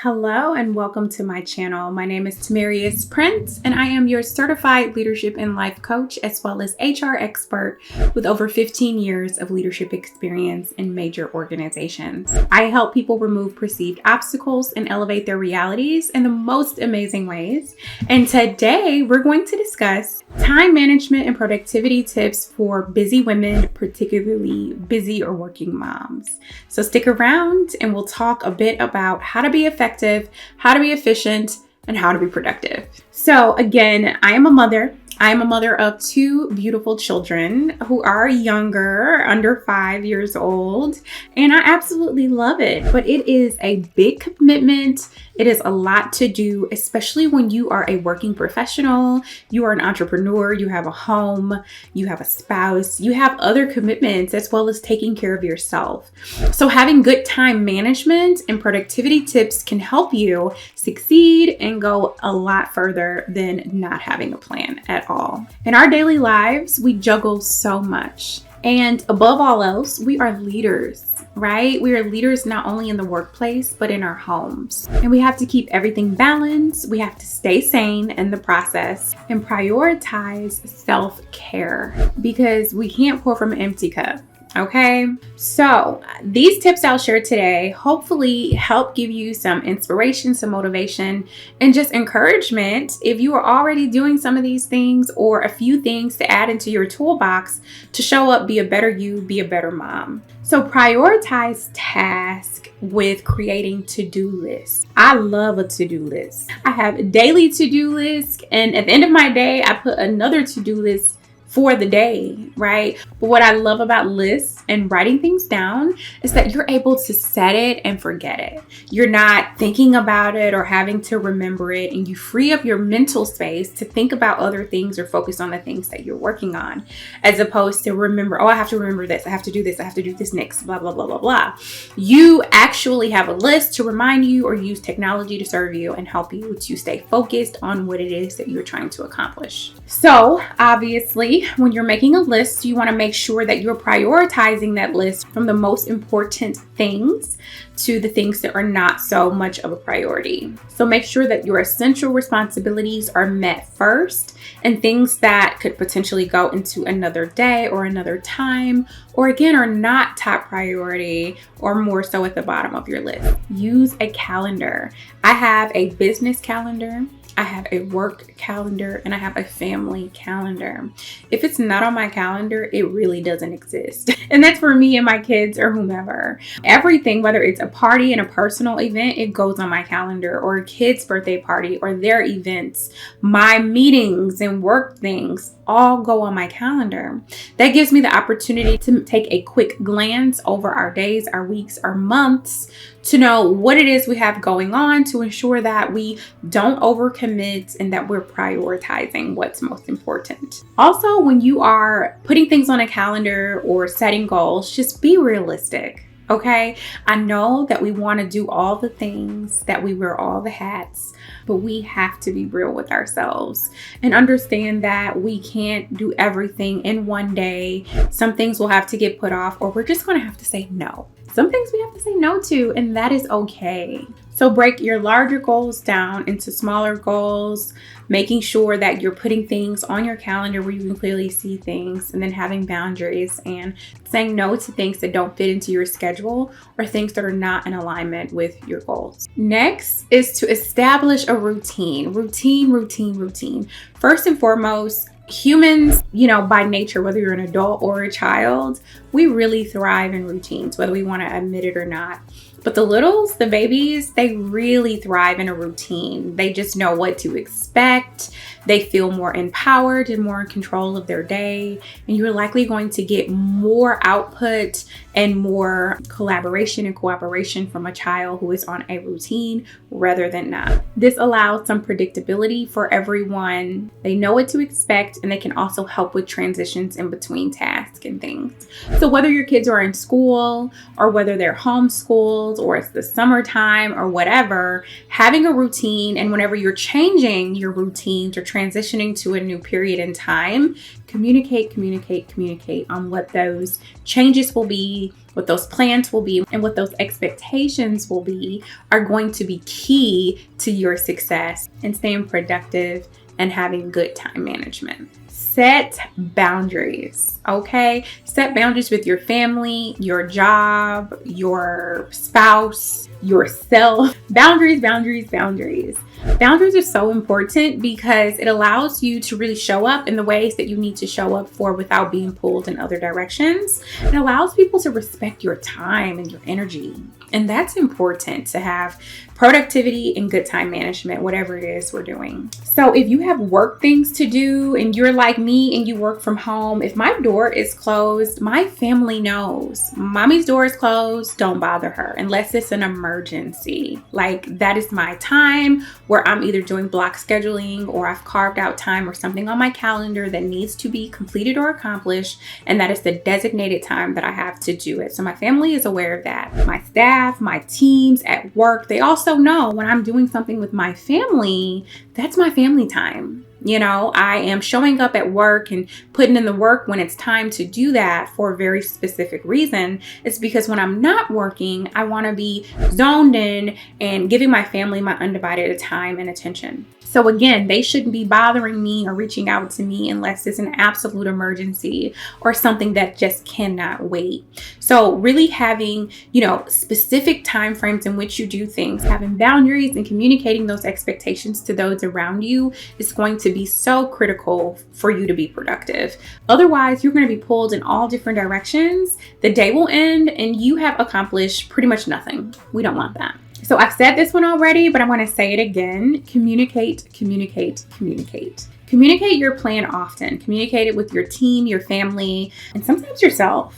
Hello and welcome to my channel. My name is T.Prince and I am your certified leadership and life coach as well as HR expert with over 15 years of leadership experience in major organizations. I help people remove perceived obstacles and elevate their realities in the most amazing ways. And today we're going to discuss time management and productivity tips for busy women, particularly busy or working moms. So stick around and we'll talk a bit about how to be effective, how to be efficient, and how to be productive. So again, I am a mother. I am a mother of two beautiful children who are younger, under 5 years old, and I absolutely love it. But it is a big commitment. It is a lot to do, especially when you are a working professional, you are an entrepreneur, you have a home, you have a spouse, you have other commitments as well as taking care of yourself. So having good time management and productivity tips can help you succeed and go a lot further than not having a plan at all. In our daily lives, we juggle so much. And above all else, we are leaders, right? We are leaders not only in the workplace, but in our homes. And we have to keep everything balanced. We have to stay sane in the process and prioritize self-care because we can't pour from an empty cup. Okay, so these tips I'll share today hopefully help give you some inspiration, some motivation, and just encouragement if you are already doing some of these things or a few things to add into your toolbox to show up, be a better you, be a better mom. So prioritize tasks with creating to-do lists. I love a to-do list. I have a daily to-do list, and at the end of my day, I put another to-do list for the day, right? But what I love about lists and writing things down is that you're able to set it and forget it. You're not thinking about it or having to remember it, and you free up your mental space to think about other things or focus on the things that you're working on, as opposed to remember, oh, I have to remember this, I have to do this, I have to do this next, blah, blah, blah, blah, blah. You actually have a list to remind you or use technology to serve you and help you to stay focused on what it is that you're trying to accomplish. So obviously, when you're making a list, you want to make sure that you're prioritizing that list from the most important things to the things that are not so much of a priority. So make sure that your essential responsibilities are met first, and things that could potentially go into another day or another time, or again, are not top priority or more so at the bottom of your list. Use a calendar. I have a business calendar, I have a work calendar, and I have a family calendar. If it's not on my calendar, it really doesn't exist. And that's for me and my kids or whomever. Everything, whether it's a party and a personal event, it goes on my calendar, or a kid's birthday party or their events, my meetings and work things all go on my calendar. That gives me the opportunity to take a quick glance over our days, our weeks, our months, to know what it is we have going on, to ensure that we don't overcommit and that we're prioritizing what's most important. Also, when you are putting things on a calendar or setting goals, just be realistic. Okay, I know that we want to do all the things, that we wear all the hats, but we have to be real with ourselves and understand that we can't do everything in one day. Some things will have to get put off, or we're just going to have to say no. Some things we have to say no to, and that is okay. So break your larger goals down into smaller goals, making sure that you're putting things on your calendar where you can clearly see things, and then having boundaries and saying no to things that don't fit into your schedule or things that are not in alignment with your goals. Next is to establish a routine. Routine. First and foremost, humans, by nature, whether you're an adult or a child, we really thrive in routines, whether we want to admit it or not. But the littles, the babies, they really thrive in a routine. They just know what to expect. They feel more empowered and more in control of their day. And you're likely going to get more output and more collaboration and cooperation from a child who is on a routine rather than not. This allows some predictability for everyone. They know what to expect, and they can also help with transitions in between tasks and things. So whether your kids are in school or whether they're homeschooled or it's the summertime or whatever, having a routine, and whenever you're changing your routines or transitioning to a new period in time, communicate on what those changes will be what those plans will be, and what those expectations will be are going to be key to your success and staying productive and having good time management. Set boundaries, okay? Set boundaries with your family, your job, your spouse, yourself. Boundaries, boundaries, boundaries. Boundaries are so important because it allows you to really show up in the ways that you need to show up for without being pulled in other directions. It allows people to respect your time and your energy. And that's important to have productivity and good time management, whatever it is we're doing. So if you have work things to do and you're like me and you work from home, if my door is closed, my family knows. Mommy's door is closed, don't bother her unless it's an emergency. Like that is my time where I'm either doing block scheduling or I've carved out time or something on my calendar that needs to be completed or accomplished. And that is the designated time that I have to do it. So my family is aware of that. My staff, my teams at work, they also know when I'm doing something with my family, that's my family time. You know, I am showing up at work and putting in the work when it's time to do that for a very specific reason. It's because when I'm not working, I want to be zoned in and giving my family my undivided time and attention. So again, they shouldn't be bothering me or reaching out to me unless it's an absolute emergency or something that just cannot wait. So really having, specific time frames in which you do things, having boundaries and communicating those expectations to those around you is going to be so critical for you to be productive. Otherwise, you're going to be pulled in all different directions. The day will end and you have accomplished pretty much nothing. We don't want that. So I've said this one already, but I want to say it again. Communicate, communicate, communicate. Communicate your plan often. Communicate it with your team, your family, and sometimes yourself.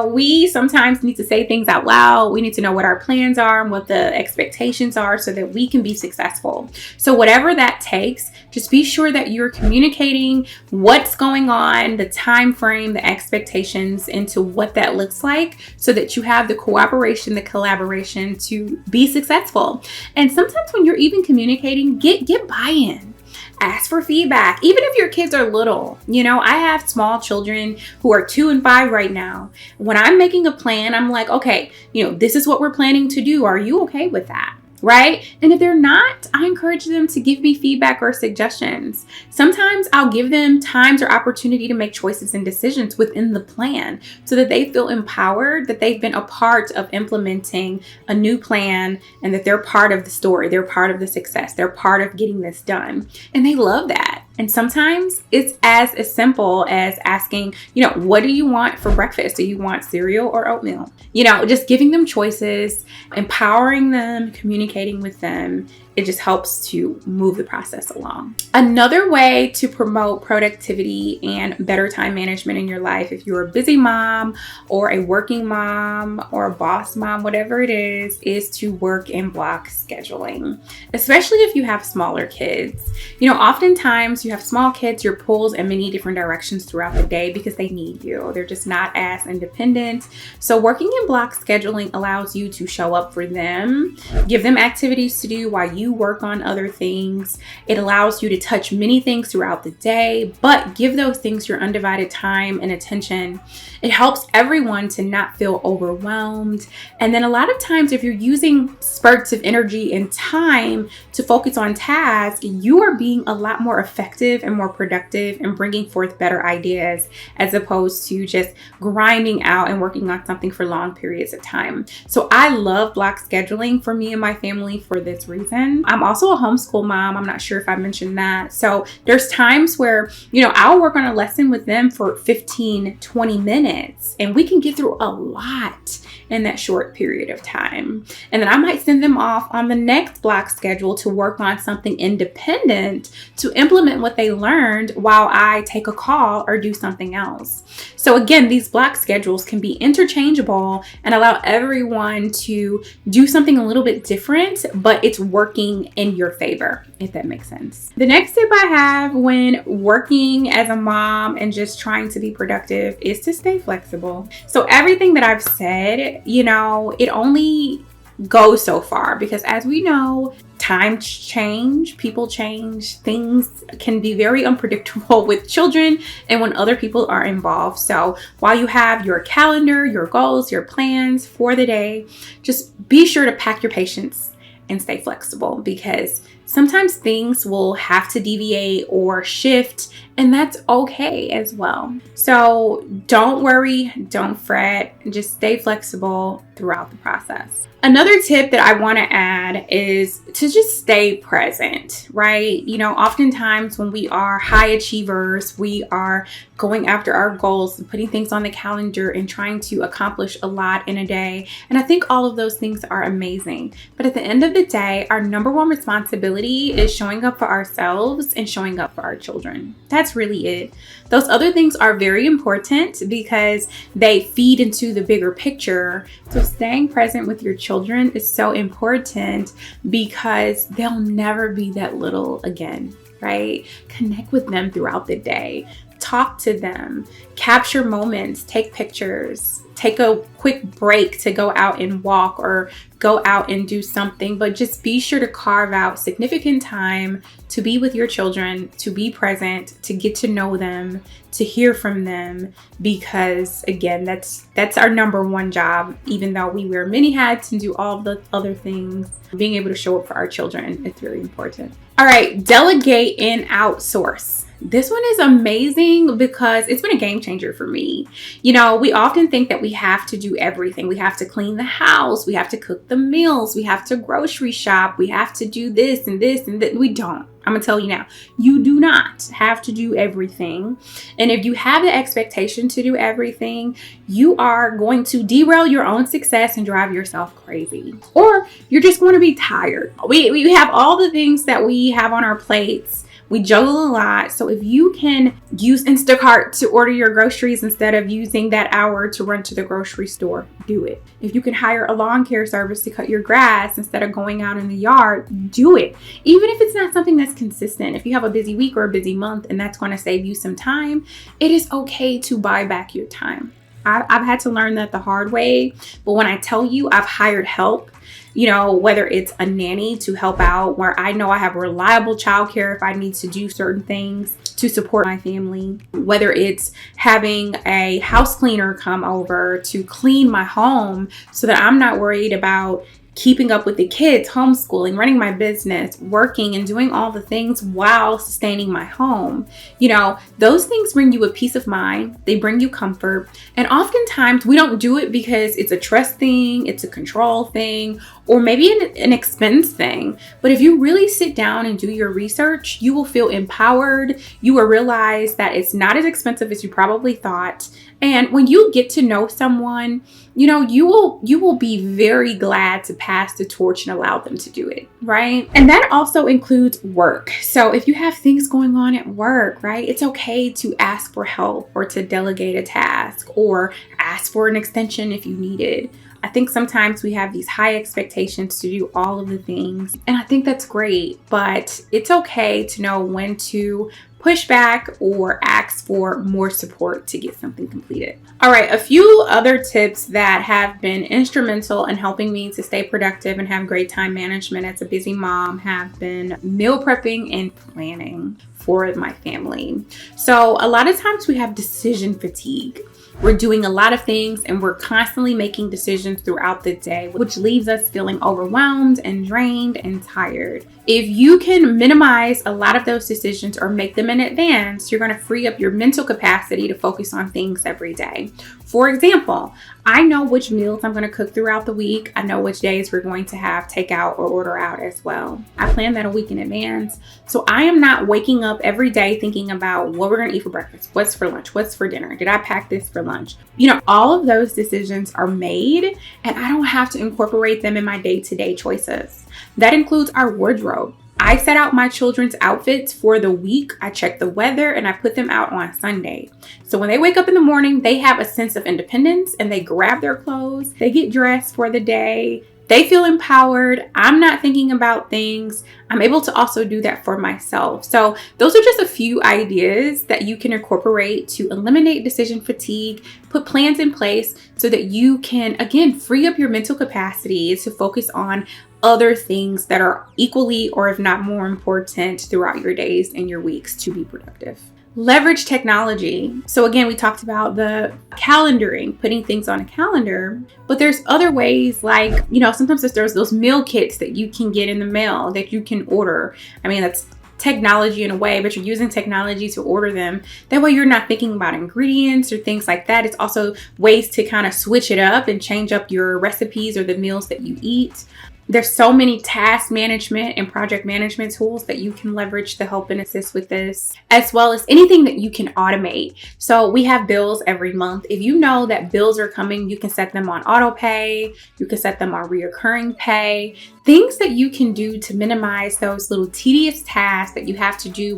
We sometimes need to say things out loud. We need to know what our plans are and what the expectations are so that we can be successful. So whatever that takes, just be sure that you're communicating what's going on, the time frame, the expectations into what that looks like so that you have the cooperation, the collaboration to be successful. And sometimes when you're even communicating, get buy-in. Ask for feedback, even if your kids are little. I have small children who are 2 and 5 right now. When I'm making a plan, I'm like, okay, this is what we're planning to do. Are you okay with that? Right? And if they're not, I encourage them to give me feedback or suggestions. Sometimes I'll give them times or opportunity to make choices and decisions within the plan so that they feel empowered, that they've been a part of implementing a new plan and that they're part of the story. They're part of the success. They're part of getting this done. And they love that. And sometimes it's as simple as asking, what do you want for breakfast? Do you want cereal or oatmeal? Just giving them choices, empowering them, communicating with them. It just helps to move the process along. Another way to promote productivity and better time management in your life, if you're a busy mom or a working mom or a boss mom, whatever it is to work in block scheduling, especially if you have smaller kids. Oftentimes you have small kids, you're pulled in many different directions throughout the day because they need you. They're just not as independent. So working in block scheduling allows you to show up for them, give them activities to do while you work on other things. It allows you to touch many things throughout the day, but give those things your undivided time and attention. It helps everyone to not feel overwhelmed. And then a lot of times, if you're using spurts of energy and time to focus on tasks, you are being a lot more effective and more productive and bringing forth better ideas as opposed to just grinding out and working on something for long periods of time. So I love block scheduling for me and my family for this reason. I'm also a homeschool mom. I'm not sure if I mentioned that. So there's times where, I'll work on a lesson with them for 15, 20 minutes and we can get through a lot in that short period of time. And then I might send them off on the next block schedule to work on something independent to implement what they learned while I take a call or do something else. So again, these block schedules can be interchangeable and allow everyone to do something a little bit different, but it's working in your favor, if that makes sense. The next tip I have when working as a mom and just trying to be productive is to stay flexible. So everything that I've said, it only goes so far because as we know, times change, people change, things can be very unpredictable with children and when other people are involved. So while you have your calendar, your goals, your plans for the day, just be sure to pack your patience and stay flexible, because sometimes things will have to deviate or shift, and that's okay as well. So don't worry, don't fret, just stay flexible throughout the process. Another tip that I want to add is to just stay present, right? You know, oftentimes when we are high achievers, we are going after our goals and putting things on the calendar and trying to accomplish a lot in a day. And I think all of those things are amazing. But at the end of the day, our number one responsibility is showing up for ourselves and showing up for our children. That's really it. Those other things are very important because they feed into the bigger picture. So staying present with your children is so important because they'll never be that little again, right? Connect with them throughout the day. Talk to them, capture moments, take pictures, take a quick break to go out and walk or go out and do something, but just be sure to carve out significant time to be with your children, to be present, to get to know them, to hear from them, because again, that's our number one job. Even though we wear many hats and do all the other things, being able to show up for our children is very important. All right, delegate and outsource. This one is amazing because it's been a game changer for me. You know, we often think that we have to do everything. We have to clean the house. We have to cook the meals. We have to grocery shop. We have to do this and this and that. We don't. I'm going to tell you now, you do not have to do everything. And if you have the expectation to do everything, you are going to derail your own success and drive yourself crazy. Or you're just going to be tired. We have all the things that we have on our plates. We juggle a lot. So if you can use Instacart to order your groceries instead of using that hour to run to the grocery store, do it. If you can hire a lawn care service to cut your grass instead of going out in the yard, do it. Even if it's not something that's consistent, if you have a busy week or a busy month and that's going to save you some time, it is okay to buy back your time. I've had to learn that the hard way, but when I tell you I've hired help, you know, whether it's a nanny to help out where I know I have reliable childcare if I need to do certain things to support my family, whether it's having a house cleaner come over to clean my home so that I'm not worried about keeping up with the kids, homeschooling, running my business, working and doing all the things while sustaining my home. You know, those things bring you a peace of mind. They bring you comfort. And oftentimes we don't do it because it's a trust thing, it's a control thing, or maybe an expense thing. But if you really sit down and do your research, you will feel empowered. You will realize that it's not as expensive as you probably thought. And when you get to know someone, you know, you will be very glad to pass the torch and allow them to do it, right? And that also includes work. So if you have things going on at work, right, it's okay to ask for help or to delegate a task or ask for an extension if you need it. I think sometimes we have these high expectations to do all of the things, and I think that's great, but it's okay to know when to push back or ask for more support to get something completed. All right, a few other tips that have been instrumental in helping me to stay productive and have great time management as a busy mom have been meal prepping and planning for my family. So a lot of times we have decision fatigue. We're doing a lot of things and we're constantly making decisions throughout the day, which leaves us feeling overwhelmed and drained and tired. If you can minimize a lot of those decisions or make them in advance, you're going to free up your mental capacity to focus on things every day. For example, I know which meals I'm going to cook throughout the week. I know which days we're going to have takeout or order out as well. I plan that a week in advance. So I am not waking up every day thinking about what we're going to eat for breakfast, what's for lunch, what's for dinner. Did I pack this for lunch? You know, all of those decisions are made and I don't have to incorporate them in my day-to-day choices. That includes our wardrobe. I set out my children's outfits for the week. I check the weather and I put them out on Sunday. So when they wake up in the morning, they have a sense of independence and they grab their clothes, they get dressed for the day. They feel empowered. I'm not thinking about things. I'm able to also do that for myself. So those are just a few ideas that you can incorporate to eliminate decision fatigue, put plans in place so that you can, again, free up your mental capacity to focus on other things that are equally or if not more important throughout your days and your weeks to be productive. Leverage technology. So again, we talked about the calendaring, putting things on a calendar, but there's other ways like, sometimes there's those meal kits that you can get in the mail that you can order. I mean, that's technology in a way, but you're using technology to order them. That way you're not thinking about ingredients or things like that. It's also ways to kind of switch it up and change up your recipes or the meals that you eat. There's so many task management and project management tools that you can leverage to help and assist with this, as well as anything that you can automate. So we have bills every month. If you know that bills are coming, you can set them on auto pay. You can set them on reoccurring pay. Things that you can do to minimize those little tedious tasks that you have to do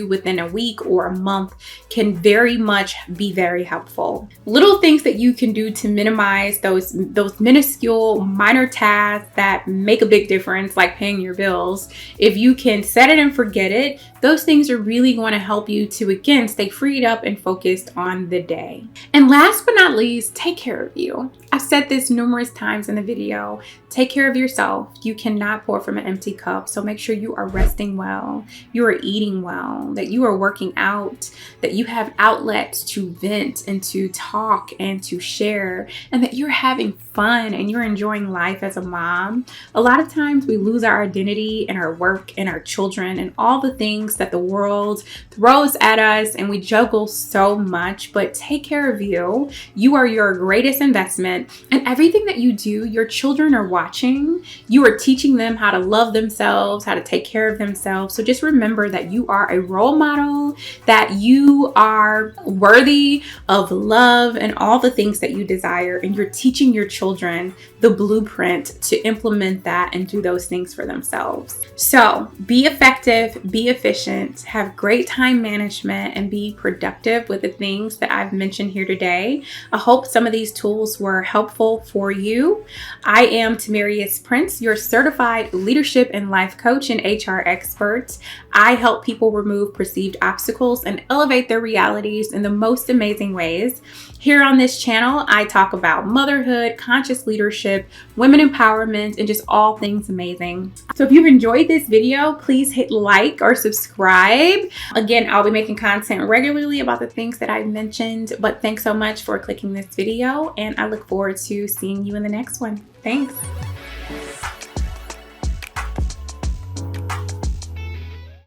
within a week or a month can very much be very helpful. Little things that you can do to minimize those minuscule minor tasks that make a big difference, like paying your bills. If you can set it and forget it, those things are really going to help you to, again, stay freed up and focused on the day. And last but not least, take care of you. I've said this numerous times in the video. Take care of yourself. You cannot pour from an empty cup. So make sure you are resting well, you are eating well, that you are working out, that you have outlets to vent and to talk and to share, and that you're having fun and you're enjoying life as a mom. A lot of times we lose our identity in our work and our children and all the things that the world throws at us, and we juggle so much. But take care of you. You are your greatest investment, and everything that you do, your children are watching. You are teaching them how to love themselves, how to take care of themselves. So just remember that you are a role model, that you are worthy of love and all the things that you desire, and you're teaching your children the blueprint to implement that and do those things for themselves. So be effective, be efficient, have great time management, and be productive with the things that I've mentioned here today. I hope some of these tools were helpful for you. I am T.Prince, your certified leadership and life coach and HR expert. I help people remove perceived obstacles and elevate their realities in the most amazing ways. Here on this channel, I talk about motherhood, conscious leadership, women empowerment, and just all things amazing. So if you've enjoyed this video, please hit like or subscribe. Again, I'll be making content regularly about the things that I've mentioned, but thanks so much for clicking this video, and I look forward to seeing you in the next one. Thanks.